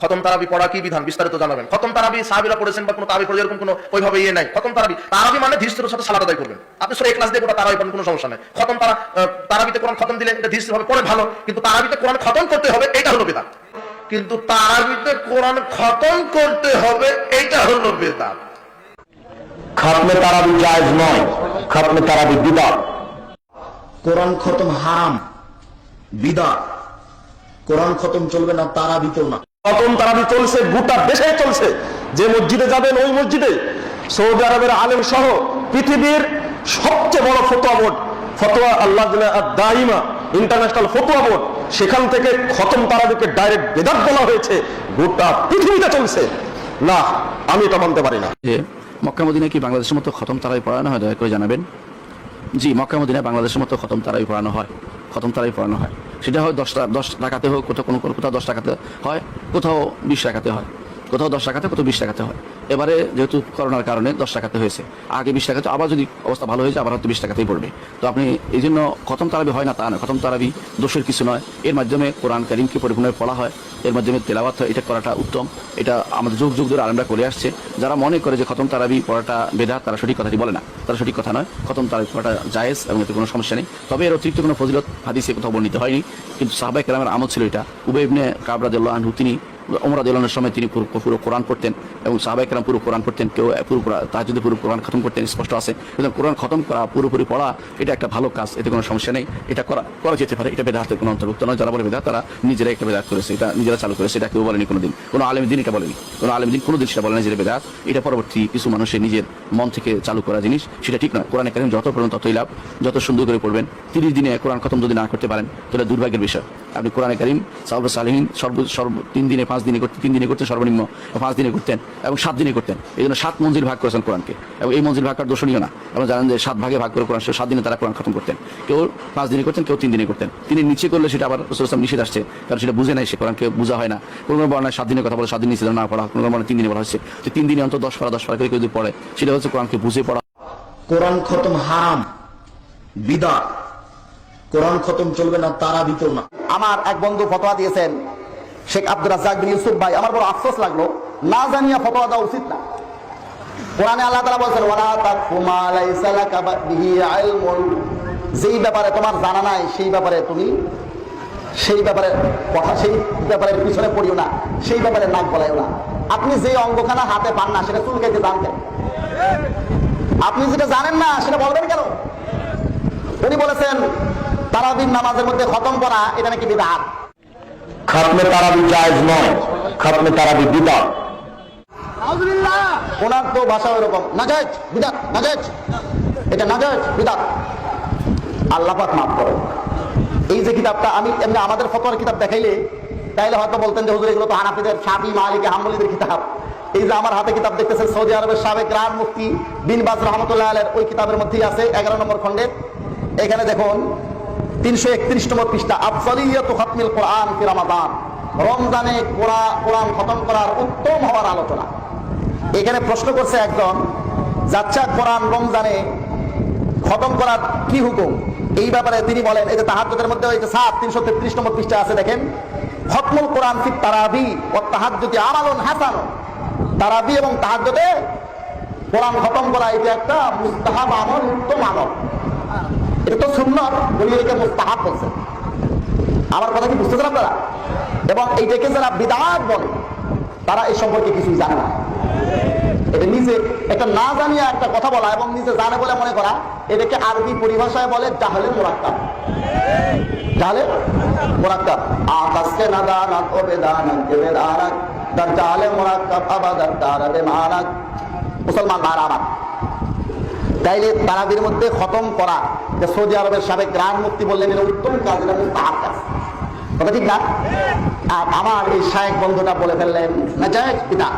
খতম তারাবি পড়া কি বিধান বিস্তারিত জানাবেন। খতম তারাবি সাহাবীরা পড়েছেন বা কোনো তারাবি পড়ে এরকম কোনো ওইভাবে ইয়ে নাই। খতম তারাবি মানে ধীরস্থিরের সাথে সালাত আদায় করবেন। আপনি সূরা ইখলাস দিয়ে পুরো তারাবি পড়েন, কোনো সমস্যা নাই। খতম তারাবিতে কোরআন খতম দিলে এটা ধীরস্থিরভাবে পড়ে ভালো, কিন্তু তারাবিতে কোরআন খতম করতে হবে এটা হলো বিদআত। কিন্তু তারাবিতে কোরআন খতম করতে হবে এটা হলো বিদআত। খতমে তারাবি জায়েজ নয়, খতমে তারাবি বিদআত। কোরআন খতম হারাম, বিদআত। কোরআন খতম চলবে না, তারাবিতেও না। খতম তারাবি চলছে, গোটা দেশে চলছে। যে মসজিদে যাবেন ওই মসজিদে সৌদি আরবের আলেম সহ পৃথিবীর সবচেয়ে বড় ফতোয়া বোর্ড, ফতোয়া আল্লাহ দাইমা ইন্টারন্যাশনাল ফতোয়া বোর্ড, সেখান থেকে খতম তারাবিকে ডাইরেক্ট বিদআত বলা হয়েছে। গোটা পৃথিবীতে চলছে। না, আমি এটা মানতে পারি না। যে মক্কা মদিনায় কি বাংলাদেশের মতো খতম তারাবি পড়ানো হয়, দয়া করে জানাবেন। জি, মক্কা মদিনায় বাংলাদেশের মতো খতম তারাবি পড়ানো হয়, খতম তারাবি পড়ানো হয়। সেটা হয় 10 রাকাতে হোক, কোথাও 10 রাকাতে হয়, কোথাও 20 রাকাতে হয়, কোথাও 10 রাকাতে, কোথাও 20 রাকাতে হয়। এবারে যেহেতু করোনার কারণে 10 রাকাতে হয়েছে, আগে 20 রাকাতে, আবার যদি অবস্থা ভালো হয়েছে আবার হয়তো 20 রাকাতেই পড়বে। তো আপনি এই জন্য খতম তারাবি হয় না তা নয়, খতম তারাবি দোষের কিছু নয়। এর মাধ্যমে কোরআন কারীমকে পরিপূর্ণভাবে পড়া হয়, এর মাধ্যমে তেলাওয়াত হয়, এটা করাটা উত্তম। এটা আমাদের যুগ যুগ ধরে আলেমরা করে আসছে। যারা মনে করে যে খতম তারাবি পড়াটা বেদাত, তারা সঠিক কথাটি বলে না, তারা সঠিক কথা নয়। খতম তারাবি পড়াটা জায়েজ এবং এতে কোনো সমস্যা নেই। তবে এর অতিরিক্ত কোনো ফজিলত হাদিসে কোথাও বর্ণিত হয়নি, কিন্তু সাহাবায়ে কেরামের আমল ছিল এটা। উবাই ইবনে কাব রাদিয়াল্লাহু আনহু তিনি ওমর রাদিয়াল্লাহু আনহুর সময় তিনি পুরো কোরআন পড়তেন এবং সাহাবায়ে কেরাম পুরো কোরআন পড়তেন, কেউ পুরো তাহাজ্জুদে পুরো কোরআন খতম করতেন, স্পষ্ট আছে। কিন্তু কোরআন খতম করা, পুরোপুরি পড়া, এটা একটা ভালো কাজ, এতে কোনো সমস্যা নেই। এটা করা যেতে পারে, এটা বেদাতের কোনো অন্তর্ভুক্ত নয়। যারা বলে বেদাত তারা নিজেরা একটা বেদাত করেছে, এটা নিজেরা চালু করেছে, এটা কেউ বলেনি কোনোদিন, কোনো আলেম দিন এটা বলেনি, কোনো আলেম দিন কোনোদিন সেটা বলেনি যে বেদাত। এটা পরবর্তী কিছু মানুষের নিজের মন থেকে চালু করা জিনিস, সেটা ঠিক নয়। কোরআনে কারীম যত পড়বেন ততই লাভ, যত সুন্দর করে পড়বেন। 30 দিনে কোরআন খতম যদি না করতে পারেন তাহলে দুর্ভাগ্যের বিষয়। আপনি কোরআনে কারীম সাহাবায়ে সালেহিন সর্ব 3 দিনে 5 দিনে করতেন, 3 দিনে করতেন সর্বনিম্ন, 5 দিনে করতেন এবং 7 দিনে করতেন। এই জন্য 7 মঞ্জিল ভাগ করেছেন কোরআনকে, এবং এই মঞ্জিল ভাগ করার দোষণীয় না। আপনারা জানেন যে 7 ভাগে ভাগ করে কোরআন 7 দিনে তারা কোরআন খতম করতেন। কেউ 5 দিনে করতেন, কেউ 3 দিনে করতেন। তিনি নিচে করলে সেটা আবার রাসূল সাল্লাল্লাহু আলাইহি ওয়াসাল্লাম নিষেধ আসছে, কারণ সেটা বুঝে নাই, সে কোরআনকে বোঝা হয় না। কোনো বর্ণনায় 7 দিনের কথা বলে 7 দিন নিচে না পড়া, কোনো বর্ণনায় 3 দিনে বলা হচ্ছে। তো 3 দিনে অন্তত 10 পারা করে যদি পড়ে, সেটা হচ্ছে কোরআনকে বুঝে পড়া। কোরআন খতম হারাম, বিদআত। কোরআন খতম চলবে না, তারাবিতেও না। আমার এক বন্ধু ফতোয়া দিয়েছেন, শেখ আব্দুর রাজ্জাক বিন ইউসুফ ভাই। আমার বড় আফসোস লাগলো, না জানিয়া ফতোয়া দেওয়া উচিত না। কোরআনে আল্লাহ তাআলা বলেছেন, ওয়ালা তাকফু মা লাইসা লাকা বিহি ইলমুন, যেই ব্যাপারে তোমার জানা নাই সেই ব্যাপারে তুমি সেই ব্যাপারে পিছনে পড়িও না, সেই ব্যাপারে নাক গলাইও না। আপনি যে অঙ্গখানা হাতে পান না সেটা চুলকাইতে জানতেন, আপনি যেটা জানেন না সেটা বলবেন কেন? উনি বলেছেন তারাবির নামাজের মধ্যে খতম করা এটা নাকি বিদআত। খতমে তারাবি জায়েজ নয়, খতমে তারাবি বিদআত। ওনার তো ভাষা ওরকম, নাজায়েজ বিদআত, নাজায়েজ, এটা নাজায়েজ বিদআত। আল্লাহ পাক মাফ করো। এই যে কিতাবটা আমি এমনি আমাদের ফতোয়ার কিতাব দেখাইলে তাইলে হয়তো বলতেন যে হুজুর এগুলো তো হানাফিদের, শাফি, মালিকি, হাম্বলীদের কিতাব। এই যে আমার হাতে কিতাব দেখতেছেন, সৌদি আরবের সাবেক গ্রান্ড মুফতি বিন বাজ রাহমাতুল্লাহ আলাইহির ওই কিতাবের মধ্যেই আছে 11 নম্বর খণ্ডে। এখানে দেখুন 331 নম্বর পৃষ্ঠা, আফজালিয়াতু খাতমিল কোরআন ফি রমাদান, রমজানে কোরআন খতম করার উত্তম হওয়ার আলোচনা। এখানে প্রশ্ন করছে একজন, যাচ্ছা কোরআন রমজানে খতম করার কি হুকুম? এই ব্যাপারে তিনি বলেন, এই যে তাহাজ্জুদের মধ্যে ওই যে 333 নম্বর পৃষ্ঠা আছে, দেখেন, খতমুল কোরআন ফি তারাবি ওয়া তাহাজ্জুদি আমালুন হাসান। তারাবি এবং তাহাজ্জুদে কোরআন খতম করা এটা একটা মুস্তাহাব আমল, উত্তম আমল। এটা তো সুন্নাত, উনি এটাকে মুস্তাহাব বলছেন। আমার কথা কি বুঝতেছেন আপনারা? এবং এইটাকে যারা বিদআত বলে তারা এই সম্পর্কে কিছুই জানে না। এটা নিজে একটা না জানিয়া একটা কথা বলা এবং নিজে জানে বলে মনে করা, এটাকে আরবি পরিভাষায় বলে জাহলে মুরাক্কাব। জাহলে মুরাক্কাব, আকাশকে না দানা ও বেদানাক কে বেদানাক দার জাহলে মুরাক্কাব আবাদার দারাবে মানাক। মুসলমান ভাইরা আমার, তাইলে তারাবির মধ্যে খতম করা, যে সৌদি আরবের সাবেক গ্রান্ড মুফতি বললেন এটা উত্তম কাজ, এটা মুস্তাহাব কাজ, কথা ঠিক না? আর আমার এই শায়েখ বন্ধুটা বলে ফেললেন নাজায়েজ বিদআত।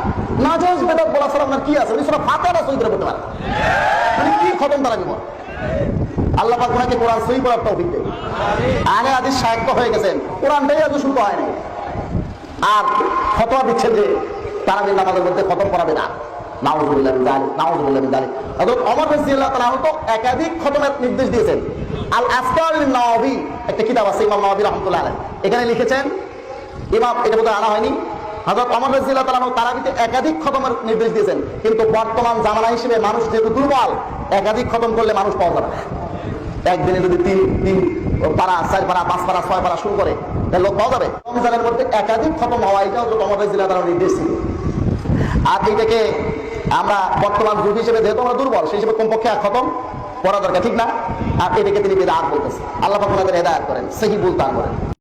নাজায়েজ বিদআত বলা ছাড়া আপনার কি আছে? উনি সূরা ফাতিহা সহি করে পড়তে পারেন, মানে কি খতম তারাবি বল? আল্লাহ পাক ওনাকে কোরআন সহি পড়ার তৌফিক দেন। আলে হাদিস শায়েখ তো হয়ে গেছেন, কোরআনটাই আজ শুরু হয়নি, আর ফতোয়া দিচ্ছেন যে তারাবির নামাজের মধ্যে খতম করা বিদআত। নাউযুবিল্লাহি মিন যালিক, নাউযুবিল্লাহি মিন যালিক। হযরত ওমর রাদিয়াল্লাহু তাআলা তো একাধিক খতমের নির্দেশ দিয়েছেন। আল আসকার নাওয়াবি একটা কিতাব আছে ইমাম নাওয়াবি রাহমাতুল্লাহ আলাইহি, এখানে লিখেছেন, ইমাম এটা বোধহয় আনা হয়নি, হযরত ওমর রাদিয়াল্লাহু তাআলা তারাবিতে একাধিক খতমের নির্দেশ দিয়েছেন, কিন্তু বর্তমান জামানা হিসেবে মানুষ যেহেতু দুর্বল, একাধিক খতম করলে মানুষ পাওয়া যাবে না। একদিনে যদি তিন পারা, 4 পারা, 5 পারা, 6 পারা শুরু করে, তাহলে লোক পাওয়া যাবে। রমজানের মধ্যে একাধিক খতম হওয়া, এটাও হযরত ওমর রাদিয়াল্লাহু তাআলার নির্দেশ ছিল। আর এইটাকে আমরা বর্তমান যুগ হিসেবে যেহেতু আমরা দুর্বল, সেই হিসেবে কমপক্ষে এক খতম পড়া দরকার, ঠিক না? আর এটাকে তিনি বিদআত বলতেছেন। আল্লাহ পাক ওনাদের হেদায়েত করেন, সহিহ বুঝ দান করেন।